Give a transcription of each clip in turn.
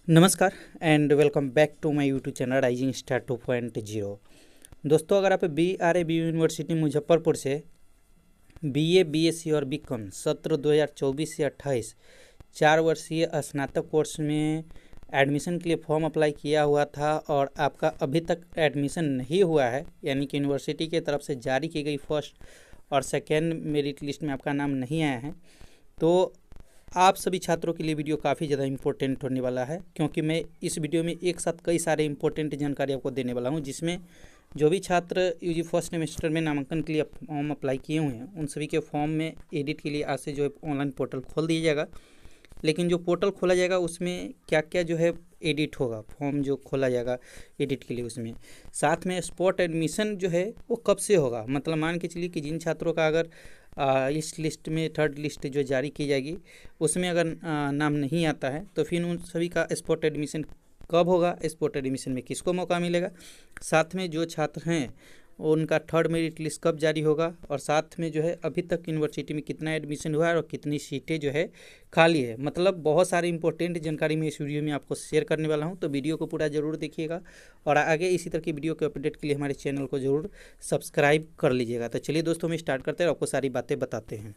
नमस्कार and welcome back to my YouTube channel rising star 2.0। दोस्तों, अगर आप BRAB यूनिवर्सिटी मुजफ्फरपुर से BA BSc और BCom सत्र 2024 से 28 4 वर्षीय स्नातक कोर्स में एडमिशन के लिए फॉर्म अप्लाई किया हुआ था और आपका अभी तक एडमिशन नहीं हुआ है, यानी कि यूनिवर्सिटी की तरफ से जारी की गई फर्स्ट और सेकेंड मेरिट लिस्ट में आपका नाम नहीं आया है, तो आप सभी छात्रों के लिए वीडियो काफ़ी ज़्यादा इंपॉर्टेंट होने वाला है, क्योंकि मैं इस वीडियो में एक साथ कई सारे इंपॉर्टेंट जानकारी आपको देने वाला हूं, जिसमें जो भी छात्र यूजी फर्स्ट सेमेस्टर में नामांकन के लिए फॉर्म अप्लाई किए हुए हैं उन सभी के फॉर्म में एडिट के लिए आज से जो है ऑनलाइन पोर्टल खोल दिया जाएगा। लेकिन जो पोर्टल खोला जाएगा उसमें क्या क्या जो है एडिट होगा, फॉर्म जो खोला जाएगा एडिट के लिए, उसमें साथ में स्पॉट एडमिशन जो है वो कब से होगा। मतलब मान के चलिए कि जिन छात्रों का अगर इस लिस्ट में थर्ड लिस्ट जो जारी की जाएगी उसमें अगर नाम नहीं आता है तो फिर उन सभी का स्पॉट एडमिशन कब होगा, स्पॉट एडमिशन में किसको मौका मिलेगा, साथ में जो छात्र हैं उनका थर्ड मेरिट लिस्ट कब जारी होगा, और साथ में जो है अभी तक यूनिवर्सिटी में कितना एडमिशन हुआ है और कितनी सीटें जो है खाली है। मतलब बहुत सारी इंपॉर्टेंट जानकारी मैं इस वीडियो में आपको शेयर करने वाला हूं, तो वीडियो को पूरा ज़रूर देखिएगा और आगे इसी तरह की वीडियो के अपडेट के लिए हमारे चैनल को ज़रूर सब्सक्राइब कर लीजिएगा। तो चलिए दोस्तों, हम स्टार्ट करते हैं और आपको सारी बातें बताते हैं।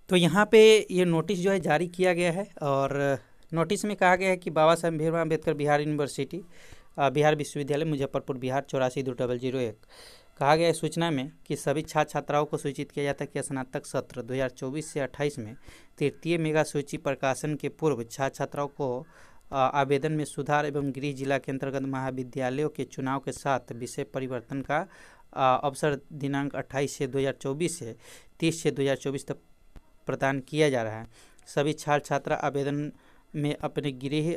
तो यहाँ पे ये नोटिस जो है जारी किया गया है और नोटिस में कहा गया है कि बाबा साहेब भीमराव अम्बेडकर बिहार यूनिवर्सिटी बिहार विश्वविद्यालय मुजफ्फरपुर बिहार 84-2001 कहा गया है सूचना में कि सभी छात्र छात्राओं को सूचित किया जाता है कि स्नातक सत्र 2024 से 28 में तृतीय मेगा सूची प्रकाशन के पूर्व छात्र छात्राओं को आवेदन में सुधार एवं गृह जिला के अंतर्गत महाविद्यालयों के चुनाव के साथ विषय परिवर्तन का अवसर दिनांक 28 से 2024 से 30 से 2024 तक प्रदान किया जा रहा है। सभी छात्र छात्रा आवेदन में अपने गृह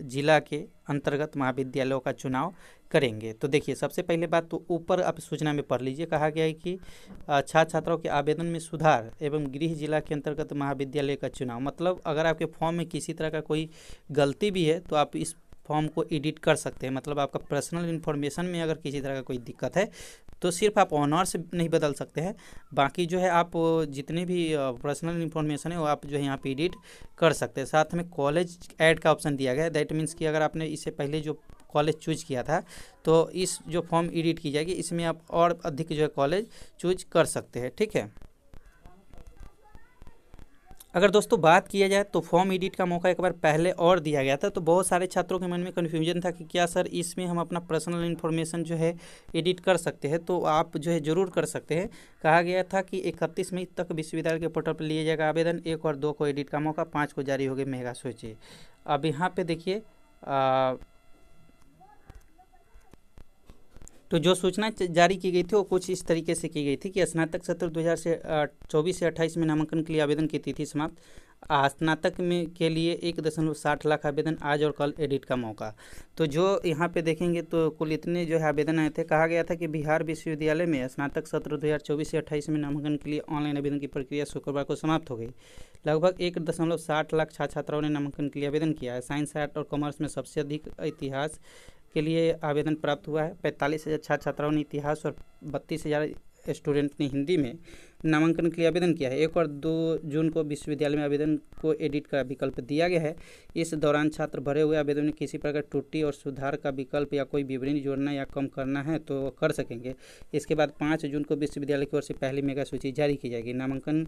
जिला के अंतर्गत महाविद्यालयों का चुनाव करेंगे। तो देखिए, सबसे पहले बात तो ऊपर आप सूचना में पढ़ लीजिए, कहा गया है कि छात्र छात्राओं के आवेदन में सुधार एवं गृह जिला के अंतर्गत महाविद्यालय का चुनाव। मतलब अगर आपके फॉर्म में किसी तरह का कोई गलती भी है तो आप इस फॉर्म को एडिट कर सकते हैं। मतलब आपका पर्सनल इन्फॉर्मेशन में अगर किसी तरह का कोई दिक्कत है तो सिर्फ आप ऑनर से नहीं बदल सकते हैं, बाकी जो है आप जितने भी पर्सनल इन्फॉर्मेशन है वो आप जो है यहाँ पे एडिट कर सकते हैं। साथ में कॉलेज ऐड का ऑप्शन दिया गया है। दैट मीन्स कि अगर आपने इससे पहले जो कॉलेज चूज किया था तो इस जो फॉर्म एडिट की जाएगी इसमें आप और अधिक जो है कॉलेज चूज कर सकते हैं। ठीक है। अगर दोस्तों बात किया जाए तो फॉर्म एडिट का मौका एक बार पहले और दिया गया था, तो बहुत सारे छात्रों के मन में कन्फ्यूजन था कि क्या सर इसमें हम अपना पर्सनल इन्फॉर्मेशन जो है एडिट कर सकते हैं। तो आप जो है ज़रूर कर सकते हैं। कहा गया था कि 31 मई तक विश्वविद्यालय के पोर्टल पर लिया जाएगा आवेदन। 1 और 2 को एडिट का मौका, 5 को जारी होगी मेगा सूची। अब यहाँ पर देखिए, तो जो सूचना जारी की गई थी वो कुछ इस तरीके से की गई थी कि स्नातक सत्र 2024 से 28 में नामांकन के लिए आवेदन की तिथि समाप्त। स्नातक में के लिए 1.60 लाख आवेदन, आज और कल एडिट का मौका। तो जो यहाँ पे देखेंगे तो कुल इतने जो है आवेदन आए थे। कहा गया था कि बिहार विश्वविद्यालय में स्नातक सत्र 2024 से 28 में नामांकन के लिए ऑनलाइन आवेदन की प्रक्रिया शुक्रवार को समाप्त हो गई। लगभग 1.60 लाख छात्र छात्राओं ने नामांकन के लिए आवेदन किया है। साइंस, आर्ट और कॉमर्स में सबसे अधिक इतिहास के लिए आवेदन प्राप्त हुआ है। 45,000 छात्र छात्राओं ने इतिहास और 32,000 स्टूडेंट ने हिंदी में नामांकन के लिए आवेदन किया है। 1 और 2 जून को विश्वविद्यालय में आवेदन को एडिट का विकल्प दिया गया है। इस दौरान छात्र भरे हुए आवेदन में किसी प्रकार त्रुटि और सुधार का विकल्प या कोई विवरण जोड़ना या कम करना है तो वो कर सकेंगे। इसके बाद 5 जून को विश्वविद्यालय की ओर से पहली मेगा सूची जारी की जाएगी। नामांकन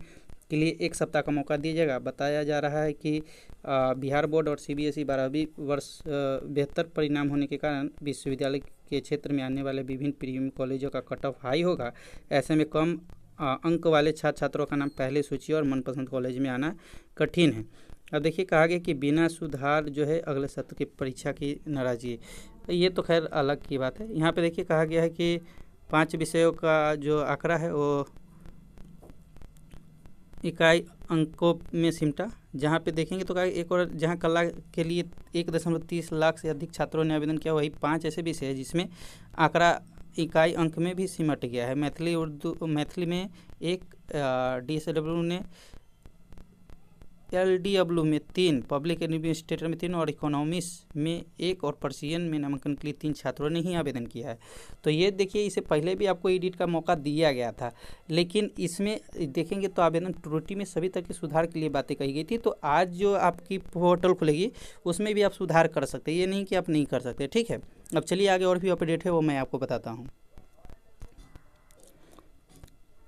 के लिए 1 सप्ताह का मौका दिया जाएगा। बताया जा रहा है कि बिहार बोर्ड और CBSE 12वीं वर्ष बेहतर परिणाम होने के कारण विश्वविद्यालय के क्षेत्र में आने वाले विभिन्न प्रीमियम कॉलेजों का कट ऑफ हाई होगा। ऐसे में कम अंक वाले छात्र छात्रों का नाम पहले सूची और मनपसंद कॉलेज में आना कठिन है। अब देखिए, कहा गया कि बिना सुधार जो है अगले सत्र की परीक्षा की नाराजगी। ये तो खैर अलग की बात है। यहाँ पे देखिए कहा गया है कि 5 विषयों का जो आंकड़ा है वो इकाई अंकों में सिमटा। जहाँ पे देखेंगे तो एक और जहाँ कला के लिए 1.30 लाख से अधिक छात्रों ने आवेदन किया, वही 5 ऐसे विषय है जिसमें आंकड़ा इकाई अंक में भी सिमट गया है। मैथिली में एक DSW ने LDW में 3, पब्लिक एडमिनिस्ट्रेटर में 3 और इकोनॉमिक्स में 1 और पर्सियन में नामांकन के लिए 3 छात्रों ने ही आवेदन किया है। तो ये देखिए, इसे पहले भी आपको एडिट का मौका दिया गया था, लेकिन इसमें देखेंगे तो आवेदन त्रुटि में सभी तरह के सुधार के लिए बातें कही गई थी। तो आज जो आपकी पोर्टल खुलेगी उसमें भी आप सुधार कर सकते हैं, ये नहीं कि आप नहीं कर सकते, ठीक है। अब चलिए आगे और भी अपडेट है वो मैं आपको बताता हूँ।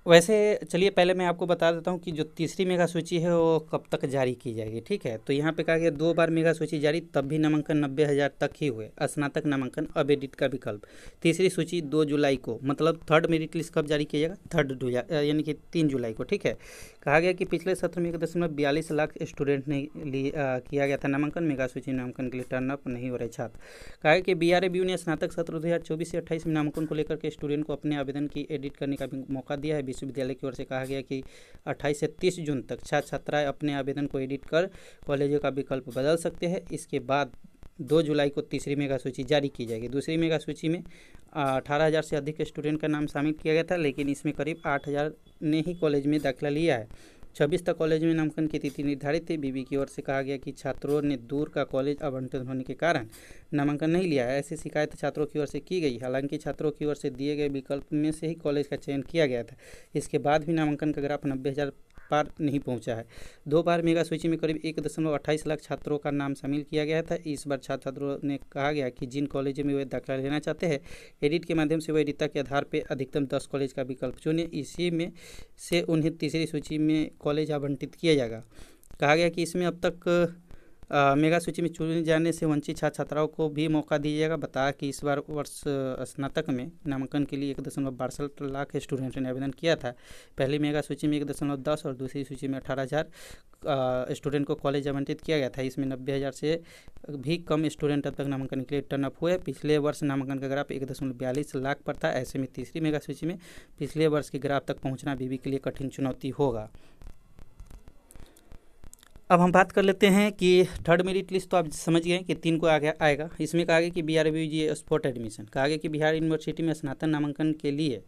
वैसे चलिए पहले मैं आपको बता देता हूँ कि जो तीसरी मेगा सूची है वो कब तक जारी की जाएगी, ठीक है। तो यहाँ पे कहा गया 2 बार मेगा सूची जारी, तब भी नामांकन 90,000 तक ही हुए। स्नातक नामांकन अब एडिट का विकल्प। तीसरी सूची 2 जुलाई को, मतलब थर्ड मेरिट लिस्ट कब जारी किया जाएगा? यानी कि 3 जुलाई को, ठीक है। कहा गया कि पिछले सत्र में 1.42 लाख स्टूडेंट ने किया गया था नामांकन। मेगा सूची नामांकन के लिए टर्न अप नहीं हो रहे छात्र। कहा गया कि BRABU ने स्नातक सत्र 2024 से 28 में नामांकन को लेकर के स्टूडेंट को अपने आवेदन की एडिट करने का भी मौका दिया है। विश्वविद्यालय की ओर से कहा गया कि 28 से 30 जून तक छात्र छात्राएं अपने आवेदन को एडिट कर कॉलेजों का विकल्प बदल सकते हैं। इसके बाद 2 जुलाई को तीसरी मेगा सूची जारी की जाएगी। दूसरी मेगा सूची में 18,000 से अधिक स्टूडेंट का नाम शामिल किया गया था, लेकिन इसमें करीब 8,000 ने ही कॉलेज में दाखिला लिया है। 26 तक कॉलेज में नामांकन की तिथि निर्धारित थी। बीबी की ओर से कहा गया कि छात्रों ने दूर का कॉलेज आवंटित होने के कारण नामांकन नहीं लिया है। ऐसी शिकायत छात्रों की ओर से की गई। हालांकि छात्रों की ओर से दिए गए विकल्प में से ही कॉलेज का चयन किया गया था। इसके बाद भी नामांकन का ग्राफ 90,000 पार नहीं पहुंचा है। 2 बार मेगा सूची में करीब 1.28 लाख छात्रों का नाम शामिल किया गया था। इस बार छात्रों ने कहा गया कि जिन कॉलेजों में वे दाखिला लेना चाहते हैं, एडिट के माध्यम से वरीयता के आधार पर अधिकतम 10 कॉलेज का विकल्प चुने। इसी में से उन्हें तीसरी सूची में कॉलेज आवंटित किया जाएगा। कहा गया कि इसमें अब तक मेगा सूची में चुने जाने से वंचित छात्र छात्राओं को भी मौका दिया जाएगा। बताया कि इस बार वर्ष स्नातक में नामांकन के लिए 1.62 लाख स्टूडेंट ने आवेदन किया था। पहली मेगा सूची में 1.10 और दूसरी सूची में 18,000 स्टूडेंट को कॉलेज आवंटित किया गया था। इसमें 90,000 से भी कम स्टूडेंट अब तक नामांकन के लिए टर्न अप हुए। पिछले वर्ष नामांकन का ग्राफ 1.42 लाख पर था। ऐसे में तीसरी मेगा सूची में पिछले वर्ष के ग्राफ तक पहुँचना बीबी के लिए कठिन चुनौती होगा। अब हम बात कर लेते हैं कि थर्ड मेरिट लिस्ट तो आप समझ गए कि 3 को आएगा। इसमें कहा गया कि BRABU स्पॉट एडमिशन। कहा गया कि बिहार यूनिवर्सिटी में स्नातक नामांकन के लिए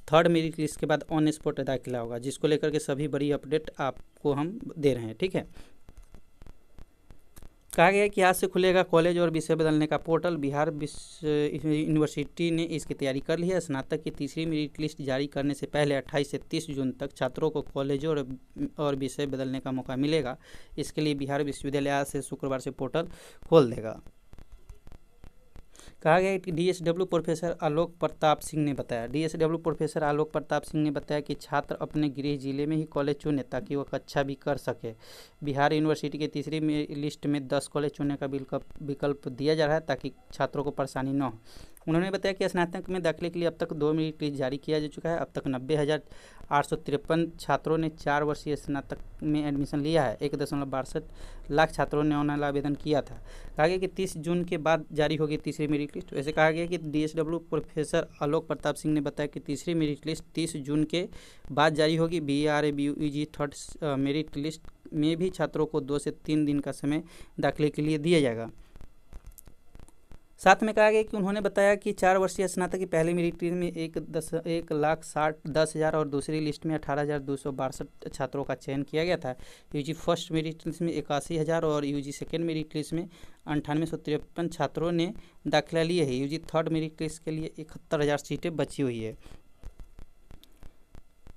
थर्ड मेरिट लिस्ट के बाद ऑन स्पॉट दाखिला होगा, जिसको लेकर के सभी बड़ी अपडेट आपको हम दे रहे हैं, ठीक है। कहा गया कि आज से खुलेगा कॉलेज और विषय बदलने का पोर्टल। बिहार यूनिवर्सिटी ने इसकी तैयारी कर ली है। स्नातक की तीसरी मेरिट लिस्ट जारी करने से पहले 28 से 30 जून तक छात्रों को कॉलेजों और विषय बदलने का मौका मिलेगा। इसके लिए बिहार विश्वविद्यालय आज से शुक्रवार से पोर्टल खोल देगा। कहा गया कि DSW प्रोफेसर आलोक प्रताप सिंह ने बताया। DSW प्रोफेसर आलोक प्रताप सिंह ने बताया कि छात्र अपने गृह जिले में ही कॉलेज चुने ताकि वह कक्षा भी कर सके। बिहार यूनिवर्सिटी के तीसरी लिस्ट में 10 कॉलेज चुनने का विकल्प दिया जा रहा है ताकि छात्रों को परेशानी न हो। उन्होंने बताया कि स्नातक में दाखिले के लिए अब तक 2 मेरिट लिस्ट जारी किया जा चुका है। अब तक 90,853 छात्रों ने 4 वर्षीय स्नातक में एडमिशन लिया है। 1.62 लाख छात्रों ने ऑनलाइन आवेदन किया था। कहा गया कि 30 जून के बाद जारी होगी तीसरी मेरिट लिस्ट। वैसे कहा गया कि DSW प्रोफेसर आलोक प्रताप सिंह ने बताया कि तीसरी मेरिट लिस्ट 30 जून के बाद जारी होगी। BRABU थर्ड मेरिट लिस्ट में भी छात्रों को 2 से 3 दिन का समय दाखिले के लिए दिया जाएगा। साथ में कहा गया कि उन्होंने बताया कि 4 वर्षीय स्नातक की पहली मेरिट लिस्ट में 1,10,10,000 और दूसरी लिस्ट में 18,262 छात्रों का चयन किया गया था। UG फर्स्ट मेरिट लिस्ट में 81,000 और UG सेकेंड मेरिट लिस्ट में 9853 छात्रों ने दाखिला लिए है। UG थर्ड मेरिट लिस्ट के लिए 71,000 सीटें बची हुई है।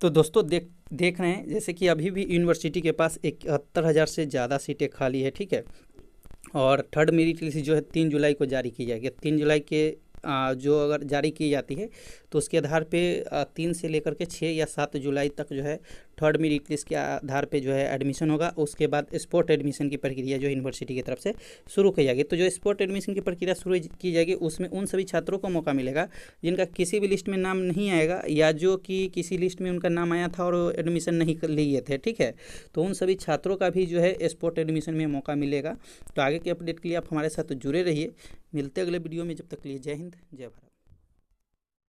तो दोस्तों देख रहे हैं जैसे कि अभी भी यूनिवर्सिटी के पास 71,000 से ज़्यादा सीटें खाली है, ठीक है। और थर्ड मेरिट लिस्ट जो है 3 जुलाई को जारी की जाएगी। 3 जुलाई के जो अगर जारी की जाती है तो उसके आधार पे 3 से लेकर के 6 या 7 जुलाई तक जो है थर्ड मेरिट लिस्ट के आधार पे जो है एडमिशन होगा। उसके बाद स्पॉट एडमिशन की प्रक्रिया जो यूनिवर्सिटी की तरफ से शुरू की जाएगी। तो जो स्पॉट एडमिशन की प्रक्रिया शुरू की जाएगी उसमें उन सभी छात्रों को मौका मिलेगा जिनका किसी भी लिस्ट में नाम नहीं आएगा या जो कि किसी लिस्ट में उनका नाम आया था और एडमिशन नहीं लिए थे, ठीक है। तो उन सभी छात्रों का भी जो है स्पॉट एडमिशन में मौका मिलेगा। तो आगे के अपडेट के लिए आप हमारे साथ जुड़े रहिए। मिलते अगले वीडियो में, जब तक के लिए जय हिंद जय भारत।